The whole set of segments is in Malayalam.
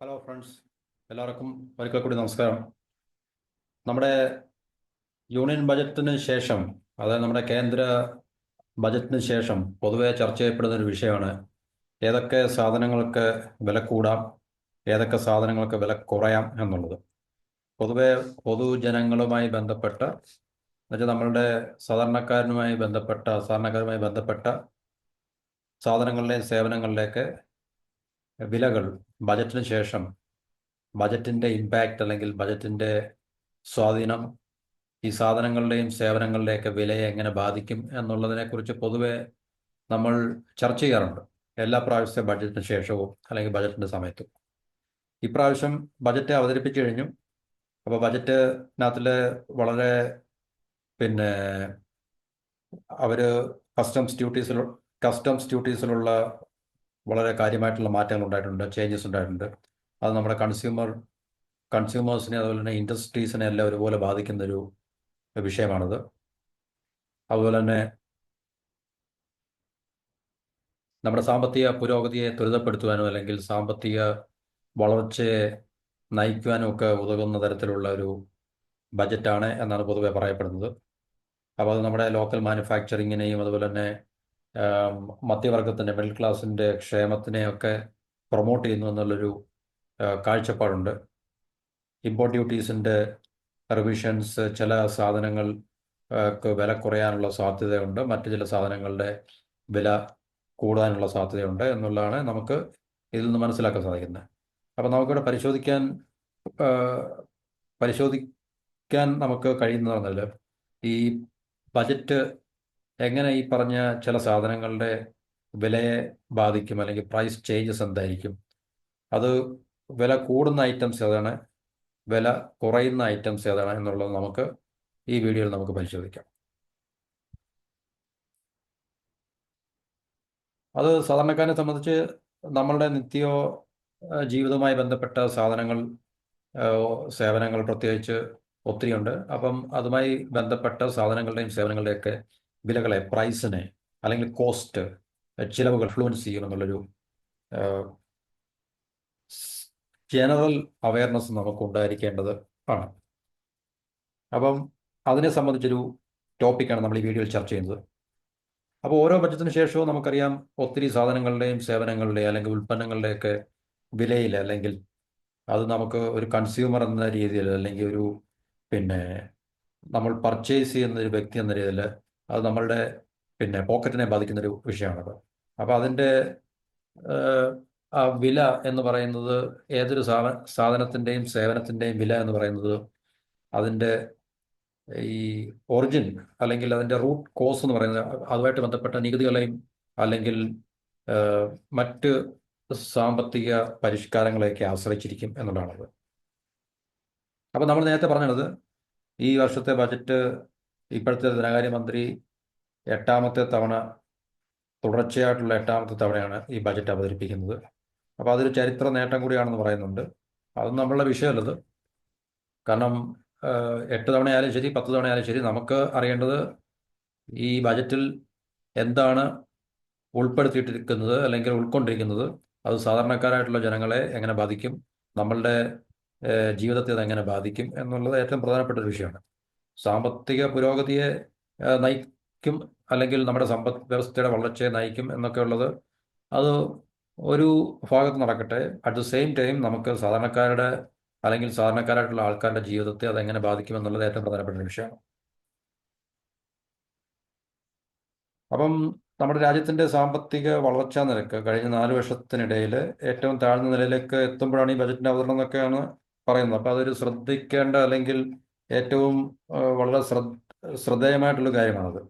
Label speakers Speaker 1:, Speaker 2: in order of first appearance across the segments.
Speaker 1: ഹലോ ഫ്രണ്ട്സ്, എല്ലാവർക്കും ഒരിക്കൽ കൂടി നമസ്കാരം. നമ്മുടെ യൂണിയൻ ബജറ്റിന് ശേഷം, അതായത് നമ്മുടെ കേന്ദ്ര ബജറ്റിന് ശേഷം പൊതുവെ ചർച്ച ചെയ്യപ്പെടുന്ന ഒരു വിഷയമാണ് ഏതൊക്കെ സാധനങ്ങൾക്ക് വില കൂടാം, ഏതൊക്കെ സാധനങ്ങൾക്ക് വില കുറയാം എന്നുള്ളത്. പൊതുവെ പൊതുജനങ്ങളുമായി ബന്ധപ്പെട്ട, എന്നുവെച്ചാൽ നമ്മളുടെ സാധാരണക്കാരുമായി ബന്ധപ്പെട്ട സാധനങ്ങളുടെയും സേവനങ്ങളുടെയൊക്കെ വിലകൾ ബജറ്റിന് ശേഷം, ബജറ്റിൻ്റെ ഇമ്പാക്റ്റ് അല്ലെങ്കിൽ ബജറ്റിൻ്റെ സ്വാധീനം ഈ സാധനങ്ങളുടെയും സേവനങ്ങളുടെയൊക്കെ വിലയെ എങ്ങനെ ബാധിക്കും എന്നുള്ളതിനെക്കുറിച്ച് പൊതുവെ നമ്മൾ ചർച്ച ചെയ്യാറുണ്ട് എല്ലാ പ്രാവശ്യത്തെ ബജറ്റിന് ശേഷവും അല്ലെങ്കിൽ ബജറ്റിൻ്റെ സമയത്തും. ഇപ്രാവശ്യം ബജറ്റ് അവതരിപ്പിച്ചു കഴിഞ്ഞു. അപ്പോൾ ബജറ്റിനകത്തിൽ വളരെ പിന്നെ അവർ കസ്റ്റംസ് ഡ്യൂട്ടീസിലുള്ള വളരെ കാര്യമായിട്ടുള്ള മാറ്റങ്ങൾ ഉണ്ടായിട്ടുണ്ട്, ചേഞ്ചസ് ഉണ്ടായിട്ടുണ്ട്. അത് നമ്മുടെ കൺസ്യൂമേഴ്സിനെ അതുപോലെ തന്നെ ഇൻഡസ്ട്രീസിനെ എല്ലാം ഒരുപോലെ ബാധിക്കുന്നൊരു വിഷയമാണിത്. അതുപോലെ തന്നെ നമ്മുടെ സാമ്പത്തിക പുരോഗതിയെ ത്വരിതപ്പെടുത്തുവാനും അല്ലെങ്കിൽ സാമ്പത്തിക വളർച്ചയെ നയിക്കുവാനും ഒക്കെ ഉതകുന്ന തരത്തിലുള്ള ഒരു ബജറ്റാണ് എന്നാണ് പൊതുവെ പറയപ്പെടുന്നത്. അപ്പോൾ അത് നമ്മുടെ ലോക്കൽ മാനുഫാക്ചറിങ്ങിനെയും അതുപോലെ തന്നെ മധ്യവർഗത്തിൻ്റെ മിഡിൽ ക്ലാസിൻ്റെ ക്ഷേമത്തിനെയൊക്കെ പ്രൊമോട്ട് ചെയ്യുന്നു എന്നുള്ളൊരു കാഴ്ചപ്പാടുണ്ട്. ഇമ്പോർട്ട് ഡ്യൂട്ടീസിൻ്റെ റിവിഷൻസ് ചില സാധനങ്ങൾക്ക് വില കുറയാനുള്ള സാധ്യതയുണ്ട്, മറ്റു ചില സാധനങ്ങളുടെ വില കൂടാനുള്ള സാധ്യതയുണ്ട് എന്നുള്ളതാണ് നമുക്ക് ഇതിൽ നിന്ന് മനസ്സിലാക്കാൻ സാധിക്കുന്നത്. അപ്പോൾ നമുക്കിവിടെ പരിശോധിക്കാൻ നമുക്ക് കഴിയുന്നത് പറഞ്ഞാൽ ഈ ബജറ്റ് എങ്ങനെ ഈ പറഞ്ഞ ചില സാധനങ്ങളുടെ വിലയെ ബാധിക്കും, അല്ലെങ്കിൽ പ്രൈസ് ചേഞ്ചസ് എന്തായിരിക്കും, അത് വില കൂടുന്ന ഐറ്റംസ് ഏതാണ്, വില കുറയുന്ന ഐറ്റംസ് ഏതാണ് എന്നുള്ളത് നമുക്ക് ഈ വീഡിയോയിൽ നമുക്ക് പരിശോധിക്കാം. അത് സാധാരണക്കാരനെ സംബന്ധിച്ച് നമ്മളുടെ ജീവിതവുമായി ബന്ധപ്പെട്ട സേവനങ്ങൾ പ്രത്യേകിച്ച് ഒത്തിരിയുണ്ട്. അപ്പം അതുമായി ബന്ധപ്പെട്ട സാധനങ്ങളുടെയും സേവനങ്ങളുടെയൊക്കെ വിലകളെ, പ്രൈസിനെ അല്ലെങ്കിൽ കോസ്റ്റ്, ചിലവുകൾ ഇൻഫ്ലുവൻസ് ചെയ്യുമെന്നുള്ളൊരു ജനറൽ അവയർനെസ് നമുക്ക് ഉണ്ടായിരിക്കേണ്ടത് ആണ്. അപ്പം അതിനെ സംബന്ധിച്ചൊരു ടോപ്പിക്കാണ് നമ്മൾ ഈ വീഡിയോയിൽ ചർച്ച ചെയ്യുന്നത്. അപ്പോൾ ഓരോ ബജറ്റിന് ശേഷവും നമുക്കറിയാം ഒത്തിരി സാധനങ്ങളുടെയും സേവനങ്ങളുടെയും അല്ലെങ്കിൽ ഉൽപ്പന്നങ്ങളുടെയൊക്കെ വിലയിൽ, അല്ലെങ്കിൽ അത് നമുക്ക് ഒരു കൺസ്യൂമർ എന്ന രീതിയിൽ അല്ലെങ്കിൽ ഒരു നമ്മൾ പർച്ചേസ് ചെയ്യുന്ന ഒരു വ്യക്തി എന്ന രീതിയിൽ അത് നമ്മളുടെ പോക്കറ്റിനെ ബാധിക്കുന്നൊരു വിഷയമാണത്. അപ്പോൾ അതിൻ്റെ ആ വില എന്ന് പറയുന്നത്, ഏതൊരു സാധനത്തിൻ്റെയും സേവനത്തിൻ്റെയും വില എന്ന് പറയുന്നത് അതിൻ്റെ ഈ ഒറിജിൻ അല്ലെങ്കിൽ അതിൻ്റെ റൂട്ട് കോസ് എന്ന് പറയുന്നത് അതുമായിട്ട് ബന്ധപ്പെട്ട നികുതികളെയും അല്ലെങ്കിൽ മറ്റ് സാമ്പത്തിക പരിഷ്കാരങ്ങളെയൊക്കെ ആശ്രയിച്ചിരിക്കും എന്നുള്ളതാണത്. അപ്പോൾ നമ്മൾ നേരത്തെ പറഞ്ഞത് ഈ വർഷത്തെ ബജറ്റ് ഇപ്പോഴത്തെ ധനകാര്യമന്ത്രി തുടർച്ചയായിട്ടുള്ള എട്ടാമത്തെ തവണയാണ് ഈ ബജറ്റ് അവതരിപ്പിക്കുന്നത്. അപ്പോൾ അതൊരു ചരിത്ര നേട്ടം കൂടിയാണെന്ന് പറയുന്നുണ്ട്. അതൊന്നും നമ്മളുടെ വിഷയമല്ലത്. കാരണം 8 തവണയായാലും ശരി 10 തവണയായാലും ശരി, നമുക്ക് അറിയേണ്ടത് ഈ ബജറ്റിൽ എന്താണ് ഉൾപ്പെടുത്തിയിട്ടിരിക്കുന്നത് അല്ലെങ്കിൽ ഉൾക്കൊണ്ടിരിക്കുന്നത്, അത് സാധാരണക്കാരായിട്ടുള്ള ജനങ്ങളെ എങ്ങനെ ബാധിക്കും, നമ്മളുടെ ജീവിതത്തെ അതെങ്ങനെ ബാധിക്കും എന്നുള്ളത് ഏറ്റവും പ്രധാനപ്പെട്ട ഒരു വിഷയമാണ്. സാമ്പത്തിക പുരോഗതിയെ നയിക്കും അല്ലെങ്കിൽ നമ്മുടെ സമ്പദ് വ്യവസ്ഥയുടെ വളർച്ചയെ നയിക്കും എന്നൊക്കെ ഉള്ളത് അത് ഒരു ഭാഗത്ത് നടക്കട്ടെ. അറ്റ് ദ സെയിം ടൈം നമുക്ക് സാധാരണക്കാരായിട്ടുള്ള ആൾക്കാരുടെ ജീവിതത്തെ അതെങ്ങനെ ബാധിക്കും എന്നുള്ളത് ഏറ്റവും പ്രധാനപ്പെട്ട ഒരു വിഷയമാണ്. അപ്പം നമ്മുടെ രാജ്യത്തിൻ്റെ സാമ്പത്തിക വളർച്ചാ നിരക്ക് കഴിഞ്ഞ 4 വർഷത്തിനിടയിൽ ഏറ്റവും താഴ്ന്ന നിലയിലേക്ക് എത്തുമ്പോഴാണ് ഈ ബജറ്റിൻ്റെ അവതരണം എന്നൊക്കെയാണ് പറയുന്നത്. അപ്പോൾ അതൊരു ശ്രദ്ധിക്കേണ്ട അല്ലെങ്കിൽ ഏറ്റവും വളരെ ശ്രദ്ധേയമായിട്ടുള്ള കാര്യമാണത്.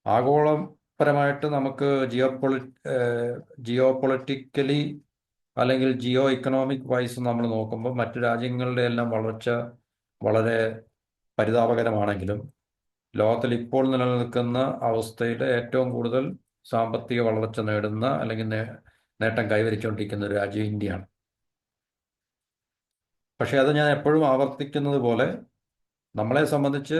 Speaker 1: ആഗോളപരമായിട്ട് നമുക്ക് ജിയോ പൊളിറ്റിക്കലി അല്ലെങ്കിൽ ജിയോ ഇക്കണോമിക് വൈസ് നമ്മൾ നോക്കുമ്പോൾ മറ്റു രാജ്യങ്ങളുടെ എല്ലാം വളർച്ച വളരെ പരിതാപകരമാണെങ്കിലും ലോകത്തിൽ ഇപ്പോൾ നിലനിൽക്കുന്ന അവസ്ഥയിൽ ഏറ്റവും കൂടുതൽ സാമ്പത്തിക വളർച്ച നേടുന്ന അല്ലെങ്കിൽ നേട്ടം കൈവരിച്ചുകൊണ്ടിരിക്കുന്ന ഒരു രാജ്യം ഇന്ത്യയാണ്. പക്ഷേ അത് ഞാൻ എപ്പോഴും ആവർത്തിക്കുന്നത് പോലെ നമ്മളെ സംബന്ധിച്ച്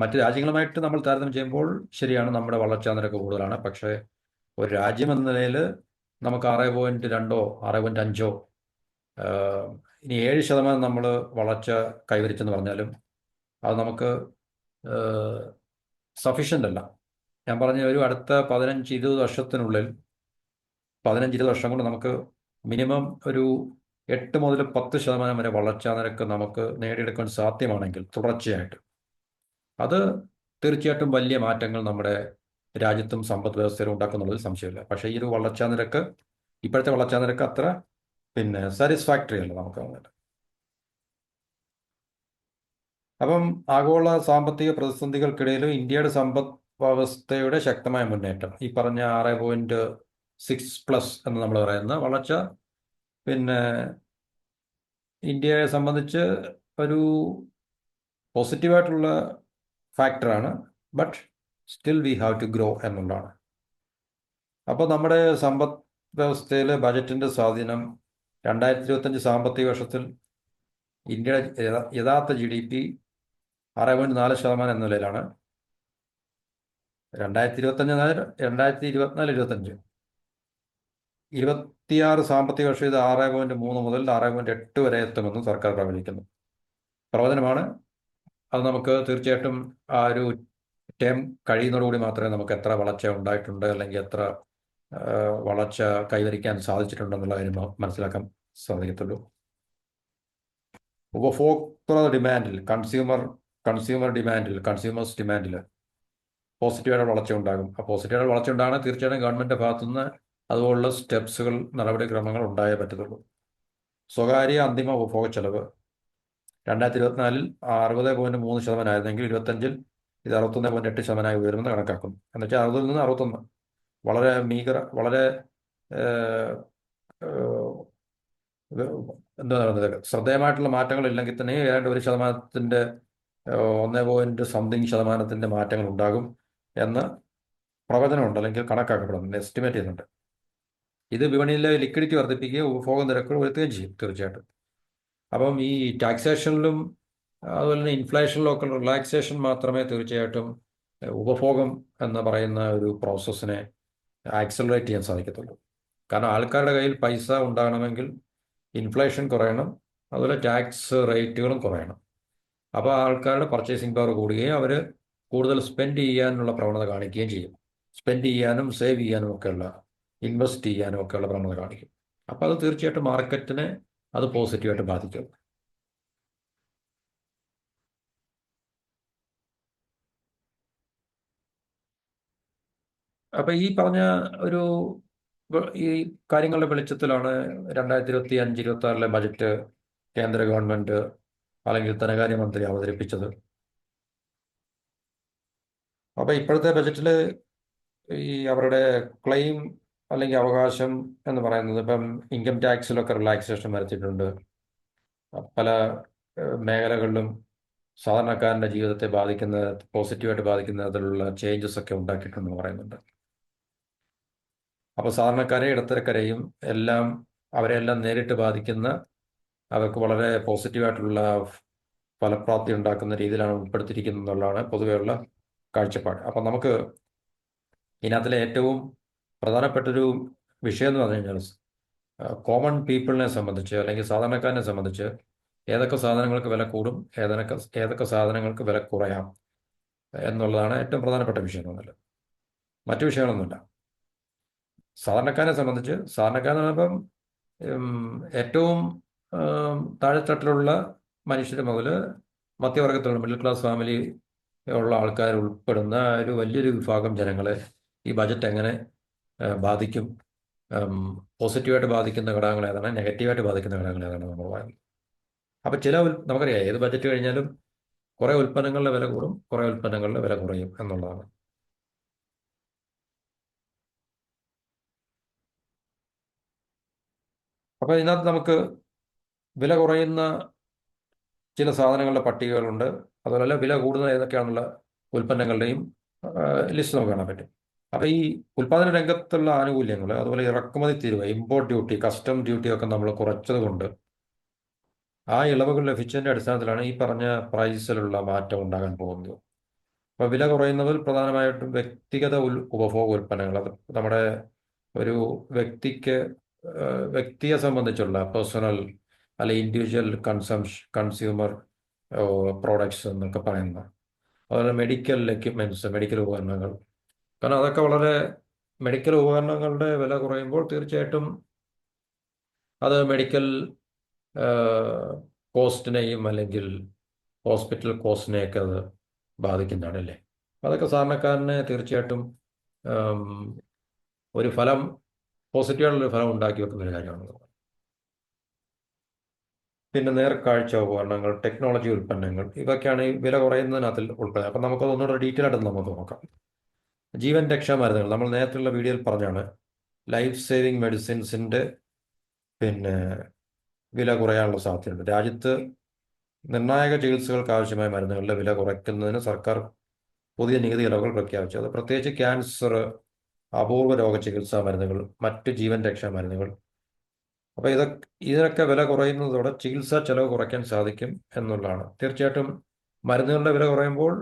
Speaker 1: മറ്റ് രാജ്യങ്ങളുമായിട്ട് നമ്മൾ താരതമ്യം ചെയ്യുമ്പോൾ ശരിയാണ്, നമ്മുടെ വളർച്ചാ നിരക്ക് കൂടുതലാണ്. പക്ഷേ ഒരു രാജ്യം എന്ന നിലയിൽ നമുക്ക് 6.2 6.5 ഇനി 7% നമ്മൾ വളർച്ച കൈവരിച്ചെന്ന് പറഞ്ഞാലും അത് നമുക്ക് സഫീഷ്യൻ്റ് അല്ല. ഞാൻ പറഞ്ഞ ഒരു അടുത്ത 15-20 വർഷത്തിനുള്ളിൽ 15-20 വർഷം കൊണ്ട് നമുക്ക് മിനിമം ഒരു 8 മുതൽ 10% വരെ വളർച്ചാ നിരക്ക് നമുക്ക് നേടിയെടുക്കാൻ സാധ്യമാണെങ്കിൽ തുടർച്ചയായിട്ട് അത് തീർച്ചയായിട്ടും വലിയ മാറ്റങ്ങൾ നമ്മുടെ രാജ്യത്തും സമ്പദ് വ്യവസ്ഥയിലും ഉണ്ടാക്കുന്നുള്ളതിൽ സംശയമില്ല. പക്ഷേ ഈ ഒരു വളർച്ചാ നിരക്ക്, ഇപ്പോഴത്തെ വളർച്ചാ നിരക്ക് അത്ര സാറ്റിസ്ഫാക്ടറി അല്ല നമുക്ക് വന്നിട്ട്. അപ്പം ആഗോള സാമ്പത്തിക പ്രതിസന്ധികൾക്കിടയിലും ഇന്ത്യയുടെ സമ്പദ് വ്യവസ്ഥയുടെ ശക്തമായ മുന്നേറ്റം, ഈ പറഞ്ഞ 6.6+ എന്ന് നമ്മൾ പറയുന്ന വളർച്ച, ഇന്ത്യയെ സംബന്ധിച്ച് ഒരു പോസിറ്റീവായിട്ടുള്ള ഫാക്ടറാണ്. But still we have to grow എന്നുള്ളതാണ്. അപ്പോൾ നമ്മുടെ സമ്പദ് വ്യവസ്ഥയിൽ ബജറ്റിൻ്റെ സ്വാധീനം 2025 സാമ്പത്തിക വർഷത്തിൽ ഇന്ത്യയുടെ യഥാർത്ഥ GDP 6.4% എന്ന നിലയിലാണ്. 2024-25 26 സാമ്പത്തിക വർഷം ഇത് 6.3 മുതൽ 6.8 വരെ എത്തുമെന്ന് സർക്കാർ പ്രവചിക്കുന്നു. പ്രവചനമാണ്. അത് നമുക്ക് തീർച്ചയായിട്ടും ആ ഒരു ടേം കഴിയുന്നതോടുകൂടി മാത്രമേ നമുക്ക് എത്ര വളർച്ച ഉണ്ടായിട്ടുണ്ട് അല്ലെങ്കിൽ എത്ര വളർച്ച കൈവരിക്കാൻ സാധിച്ചിട്ടുണ്ടെന്നുള്ള കാര്യം മനസ്സിലാക്കാൻ സാധിക്കത്തുള്ളൂ. ഉപഭോക്തൃ ഡിമാൻഡിൽ, കൺസ്യൂമേഴ്സ് ഡിമാൻഡിൽ പോസിറ്റീവായിട്ട് വളർച്ച ഉണ്ടാകും. ആ പോസിറ്റീവായിട്ട് വളർച്ച ഉണ്ടാകണം തീർച്ചയായിട്ടും ഗവൺമെൻറ് ഭാഗത്തുനിന്ന് അതുപോലുള്ള സ്റ്റെപ്സുകൾ, നടപടിക്രമങ്ങൾ ഉണ്ടായേ പറ്റത്തുള്ളൂ. സ്വകാര്യ അന്തിമ ഉപഭോഗ ചെലവ് 2024 60.3% ആയിരുന്നെങ്കിൽ 2025 ഇത് 61.8% ഉയരുമെന്ന് കണക്കാക്കുന്നു. എന്നുവെച്ചാൽ 60-ൽ നിന്ന് 61, വളരെ വളരെ എന്താ പറയുന്നത്, ശ്രദ്ധേയമായിട്ടുള്ള മാറ്റങ്ങൾ ഇല്ലെങ്കിൽ തന്നെ ഏതാണ്ട് 1%, 1 മാറ്റങ്ങൾ ഉണ്ടാകും എന്ന് പ്രവചനമുണ്ട്, അല്ലെങ്കിൽ കണക്കാക്കപ്പെടുന്നുണ്ട്, എസ്റ്റിമേറ്റ് ചെയ്യുന്നുണ്ട്. ഇത് വിപണിയിലെ ലിക്വിഡിറ്റി വർദ്ധിപ്പിക്കുകയും ഉപഭോഗ നിരക്കുകൾ ഉയർത്തുകയും ചെയ്യും തീർച്ചയായിട്ടും. അപ്പം ഈ ടാക്സേഷനിലും അതുപോലെ തന്നെ ഇൻഫ്ലേഷനിലും ഒക്കെ റിലാക്സേഷൻ മാത്രമേ തീർച്ചയായിട്ടും ഉപഭോഗം എന്ന് പറയുന്ന ഒരു പ്രോസസ്സിനെ ആക്സലറേറ്റ് ചെയ്യാൻ സാധിക്കത്തുള്ളൂ. കാരണം ആൾക്കാരുടെ കയ്യിൽ പൈസ ഉണ്ടാകണമെങ്കിൽ ഇൻഫ്ലേഷൻ കുറയണം, അതുപോലെ ടാക്സ് റേറ്റുകളും കുറയണം. അപ്പോൾ ആൾക്കാരുടെ പർച്ചേസിംഗ് പവർ കൂടുകയും അവർ കൂടുതൽ സ്പെൻഡ് ചെയ്യാനുള്ള പ്രവണത കാണിക്കുകയും ചെയ്യും. സ്പെൻഡ് ചെയ്യാനും സേവ് ചെയ്യാനും ഒക്കെയുള്ള, ഇൻവെസ്റ്റ് ചെയ്യാനും ഒക്കെയുള്ള പ്രവണത കാണിക്കും. അപ്പോൾ അത് തീർച്ചയായിട്ടും മാർക്കറ്റിനെ അത് പോസിറ്റീവായിട്ട് ബാധിക്കും. അപ്പം ഈ പറഞ്ഞ ഒരു ഈ കാര്യങ്ങളുടെ വെളിച്ചത്തിലാണ് 2025-26 ബജറ്റ് കേന്ദ്ര ഗവൺമെൻറ് അല്ലെങ്കിൽ ധനകാര്യമന്ത്രി അവതരിപ്പിച്ചത്. അപ്പോൾ ഇപ്പോഴത്തെ ബജറ്റിൽ ഈ അവരുടെ ക്ലെയിം അല്ലെങ്കിൽ അവകാശം എന്ന് പറയുന്നത്, ഇപ്പം ഇൻകം ടാക്സിലൊക്കെ റിലാക്സേഷൻ വരുത്തിയിട്ടുണ്ട്. പല മേഖലകളിലും സാധാരണക്കാരൻ്റെ ജീവിതത്തെ പോസിറ്റീവായിട്ട് ബാധിക്കുന്ന തരത്തിലുള്ള ചേഞ്ചസ് ഒക്കെ ഉണ്ടാക്കിയിട്ടുണ്ടെന്ന് പറയുന്നുണ്ട്. അപ്പോൾ സാധാരണക്കാരെ, ഇടത്തരക്കാരെയും അവരെല്ലാം നേരിട്ട് ബാധിക്കുന്ന, അവർക്ക് വളരെ പോസിറ്റീവായിട്ടുള്ള ഫലപ്രാപ്തി ഉണ്ടാക്കുന്ന രീതിയിലാണ് ഉൾപ്പെടുത്തിയിരിക്കുന്നത് എന്നുള്ളതാണ് പൊതുവെയുള്ള കാഴ്ചപ്പാട്. അപ്പം നമുക്ക് ഇതിനകത്തിലെ ഏറ്റവും പ്രധാനപ്പെട്ടൊരു വിഷയം എന്ന് പറഞ്ഞു കഴിഞ്ഞാൽ കോമൺ പീപ്പിളിനെ സംബന്ധിച്ച് അല്ലെങ്കിൽ സാധാരണക്കാരനെ സംബന്ധിച്ച് ഏതൊക്കെ സാധനങ്ങൾക്ക് വില കൂടും, ഏതൊക്കെ സാധനങ്ങൾക്ക് വില കുറയാം എന്നുള്ളതാണ് ഏറ്റവും പ്രധാനപ്പെട്ട വിഷയം എന്ന് പറഞ്ഞാൽ. മറ്റു വിഷയങ്ങളൊന്നുമില്ല. സാധാരണക്കാരനെ സംബന്ധിച്ച്, സാധാരണക്കാരൻ പറയുമ്പം ഏറ്റവും താഴെത്തട്ടിലുള്ള മനുഷ്യർ മുതൽ മധ്യവർഗത്തിലുള്ള മിഡിൽ ക്ലാസ് ഫാമിലി ഉള്ള ആൾക്കാർ ഉൾപ്പെടുന്ന ഒരു വലിയൊരു വിഭാഗം ജനങ്ങളെ ഈ ബജറ്റ് എങ്ങനെ ബാധിക്കും, പോസിറ്റീവായിട്ട് ബാധിക്കുന്ന ഘടകങ്ങൾ ഏതാണ്, നെഗറ്റീവായിട്ട് ബാധിക്കുന്ന ഘടകങ്ങൾ ഏതാണ് നമ്മൾ പറയുന്നത്. അപ്പം നമുക്കറിയാം ഏത് ബജറ്റ് കഴിഞ്ഞാലും കുറേ ഉൽപ്പന്നങ്ങളുടെ വില കൂടും, കുറേ ഉൽപ്പന്നങ്ങളുടെ വില കുറയും എന്നുള്ളതാണ്. അപ്പോൾ ഇതിനകത്ത് നമുക്ക് വില കുറയുന്ന ചില സാധനങ്ങളുടെ പട്ടികകളുണ്ട്. അതുപോലെ വില കൂടുന്ന ഏതൊക്കെയാണുള്ള ഉൽപ്പന്നങ്ങളുടെയും ലിസ്റ്റ് നമുക്ക് കാണാൻ പറ്റും. അപ്പോൾ ഈ ഉൽപ്പാദന രംഗത്തുള്ള ആനുകൂല്യങ്ങൾ, അതുപോലെ ഇറക്കുമതി തീരുവ, ഇമ്പോർട്ട് ഡ്യൂട്ടി, കസ്റ്റം ഡ്യൂട്ടി ഒക്കെ നമ്മൾ കുറച്ചത് കൊണ്ട് ആ ഇളവുകൾ ലഭിച്ചതിൻ്റെ അടിസ്ഥാനത്തിലാണ് ഈ പറഞ്ഞ പ്രൈസിലുള്ള മാറ്റം ഉണ്ടാകാൻ പോകുന്നത്. അപ്പോൾ വില കുറയുന്നതിൽ പ്രധാനമായിട്ടും വ്യക്തിഗത ഉപഭോഗ ഉൽപ്പന്നങ്ങൾ, അത് നമ്മുടെ ഒരു വ്യക്തിയെ സംബന്ധിച്ചുള്ള പേഴ്സണൽ അല്ലെ ഇൻഡിവിജ്വൽ കൺസ്യൂമർ പ്രോഡക്ട്സ് എന്നൊക്കെ പറയുന്നത്. അതുപോലെ മെഡിക്കൽ എക്യുപ്മെൻറ്റ്സ്, മെഡിക്കൽ ഉപകരണങ്ങൾ. കാരണം അതൊക്കെ വളരെ, മെഡിക്കൽ ഉപകരണങ്ങളുടെ വില കുറയുമ്പോൾ തീർച്ചയായിട്ടും അത് മെഡിക്കൽ കോസ്റ്റിനെയും അല്ലെങ്കിൽ ഹോസ്പിറ്റൽ കോസ്റ്റിനെയൊക്കെ അത് ബാധിക്കുന്നതാണ്, അല്ലേ? അതൊക്കെ സാധാരണക്കാരന് തീർച്ചയായിട്ടും ആം, ഒരു ഫലം, പോസിറ്റീവായിട്ടുള്ളൊരു ഫലം ഉണ്ടാക്കി വെക്കുന്ന ഒരു കാര്യമാണ്. പിന്നെ നേർക്കാഴ്ച ഉപകരണങ്ങൾ, ടെക്നോളജി ഉൽപ്പന്നങ്ങൾ, ഇതൊക്കെയാണ് ഈ വില കുറയുന്നതിനകത്തിൽ ഉൾപ്പെടുന്നത്. അപ്പം നമുക്കത് ഒന്നുകൂടെ ഡീറ്റെയിൽ ആയിട്ട് നമുക്ക് നോക്കാം. ജീവൻ രക്ഷാ മരുന്നുകൾ നമ്മൾ നേരത്തെയുള്ള വീഡിയോയിൽ പറഞ്ഞാണ്. ലൈഫ് സേവിങ് മെഡിസിൻസിൻ്റെ പിന്നെ വില കുറയാനുള്ള സാധ്യതയുണ്ട്. രാജ്യത്ത് നിർണായക ചികിത്സകൾക്ക് ആവശ്യമായ മരുന്നുകളുടെ വില കുറയ്ക്കുന്നതിന് സർക്കാർ പുതിയ നികുതി ഇളവുകൾ പ്രഖ്യാപിച്ചു. അത് പ്രത്യേകിച്ച് ക്യാൻസർ, അപൂർവ രോഗ ചികിത്സാ മരുന്നുകൾ, മറ്റ് ജീവൻ രക്ഷാ മരുന്നുകൾ. അപ്പോൾ ഇതിനൊക്കെ വില കുറയുന്നതോടെ ചികിത്സാ ചെലവ് കുറയ്ക്കാൻ സാധിക്കും എന്നുള്ളതാണ്. തീർച്ചയായിട്ടും മരുന്നുകളുടെ വില കുറയുമ്പോൾ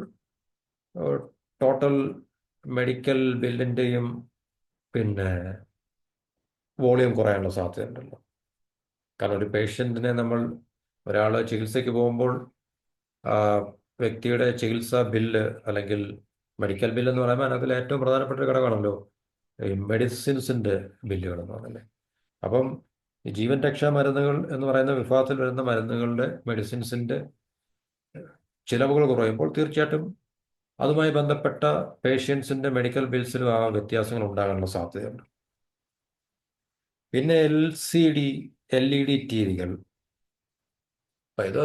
Speaker 1: ടോട്ടൽ മെഡിക്കൽ ബില്ലിൻ്റെയും പിന്നെ വോളിയം കുറയാനുള്ള സാധ്യതയുണ്ടല്ലോ. കാരണം ഒരു പേഷ്യൻറ്റിനെ ഒരാൾ ചികിത്സയ്ക്ക് പോകുമ്പോൾ ആ വ്യക്തിയുടെ ചികിത്സാ ബില്ല് അല്ലെങ്കിൽ മെഡിക്കൽ ബില്ല് എന്ന് പറയുമ്പോൾ അതിനകത്തിൽ ഏറ്റവും പ്രധാനപ്പെട്ട ഒരു ഘടകമാണല്ലോ ഈ മെഡിസിൻസിൻ്റെ ബില്ലുകൾ എന്ന് പറഞ്ഞല്ലേ. അപ്പം ഈ ജീവൻ രക്ഷാ മരുന്നുകൾ എന്ന് പറയുന്ന വിഭാഗത്തിൽ വരുന്ന മരുന്നുകളുടെ മെഡിസിൻസിൻ്റെ ചിലവുകൾ കുറയുമ്പോൾ തീർച്ചയായിട്ടും അതുമായി ബന്ധപ്പെട്ട പേഷ്യൻസിൻ്റെ മെഡിക്കൽ ബിൽസിലും ആ വ്യത്യാസങ്ങൾ ഉണ്ടാകാനുള്ള സാധ്യതയുണ്ട്. പിന്നെ LED ടി വികൾ. അപ്പം ഇത്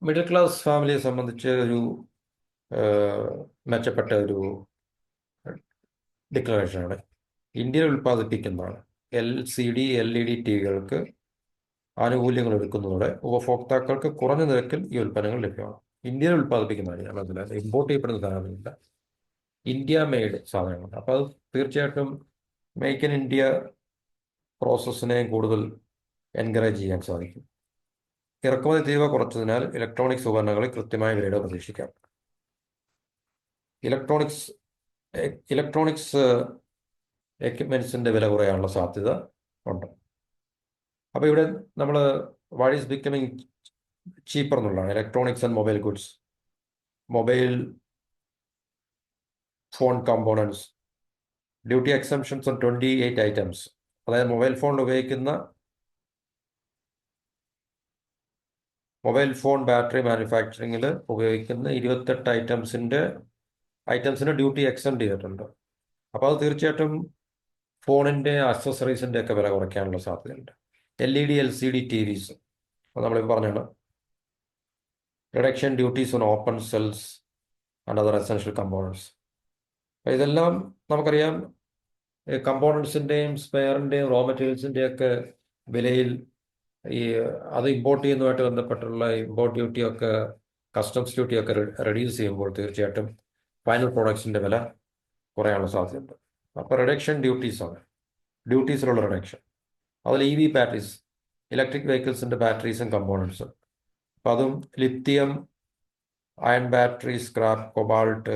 Speaker 1: മിഡിൽ ക്ലാസ് ഫാമിലിയെ സംബന്ധിച്ച് ഒരു മെച്ചപ്പെട്ട ഒരു ഡിക്ലറേഷനാണ്. ഇന്ത്യയിൽ ഉൽപ്പാദിപ്പിക്കുന്നതാണ്. LED ടി വികൾക്ക് ആനുകൂല്യങ്ങൾ എടുക്കുന്നതോടെ ഉപഭോക്താക്കൾക്ക് കുറഞ്ഞ നിരക്കിൽ ഈ ഉൽപ്പന്നങ്ങൾ ലഭ്യമാണ്. ഇന്ത്യയിൽ ഉൽപ്പാദിപ്പിക്കുന്നതാണ്, ഞാൻ മനസ്സിലായത് ഇമ്പോർട്ട് ചെയ്യപ്പെടുന്ന സാധനങ്ങളില്ല, ഇന്ത്യ മെയ്ഡ് സാധനങ്ങളുണ്ട്. അപ്പോൾ അത് തീർച്ചയായിട്ടും മേക്ക് ഇൻ ഇന്ത്യ പ്രോസസ്സിനെ കൂടുതൽ എൻകറേജ് ചെയ്യാൻ സാധിക്കും. ഇറക്കുമതി തീരുവ കുറച്ചതിനാൽ ഇലക്ട്രോണിക്സ് ഉപകരണങ്ങളിൽ കൃത്യമായ വിലയുടെ പ്രതീക്ഷിക്കാം. ഇലക്ട്രോണിക്സ് എക്യുപ്മെൻറ്റ്സിൻ്റെ വില കുറയാനുള്ള സാധ്യത ഉണ്ട്. അപ്പോൾ ഇവിടെ നമ്മൾ വാട്ട് ഈസ് ബിക്കമിങ് ചീപ്പർ എന്നുള്ളതാണ്. Electronics and mobile goods, mobile phone components, duty exemptions on 28 items. അതായത് മൊബൈൽ ഫോൺ ബാറ്ററി മാനുഫാക്ചറിങ്ങിൽ ഉപയോഗിക്കുന്ന 28 ഐറ്റംസിന് ഡ്യൂട്ടി എക്സെപ്റ്റ് ചെയ്തിട്ടുണ്ട്. അപ്പോൾ അത് തീർച്ചയായിട്ടും ഫോണിൻ്റെ അക്സസറീസിൻ്റെ ഒക്കെ വില കുറയ്ക്കാനുള്ള സാധ്യതയുണ്ട്. LED LCD TVs നമ്മളിപ്പോൾ പറഞ്ഞാണ്. Reduction duties on open cells and other essential components. ഇതെല്ലാം നമുക്കറിയാം, കമ്പോണൻസിൻ്റെയും സ്പെയറിൻ്റെയും റോ മെറ്റീരിയൽസിൻ്റെയും ഒക്കെ വിലയിൽ അത് ഇമ്പോർട്ട് ചെയ്യുന്നതുമായിട്ട് ബന്ധപ്പെട്ടുള്ള ഇമ്പോർട്ട് ഡ്യൂട്ടിയൊക്കെ, കസ്റ്റംസ് ഡ്യൂട്ടിയൊക്കെ റെഡ്യൂസ് ചെയ്യുമ്പോൾ തീർച്ചയായിട്ടും ഫൈനൽ പ്രോഡക്ട്സിൻ്റെ വില കുറയാനുള്ള സാധ്യതയുണ്ട്. അപ്പോൾ റിഡക്ഷൻ ഡ്യൂട്ടീസിലുള്ള റിഡക്ഷൻ. അതിൽ EV ബാറ്ററീസ്, ഇലക്ട്രിക് വെഹിക്കിൾസിൻ്റെ ബാറ്ററീസും കമ്പോണൻസും. അപ്പം അതും lithium ion battery, scrap, cobalt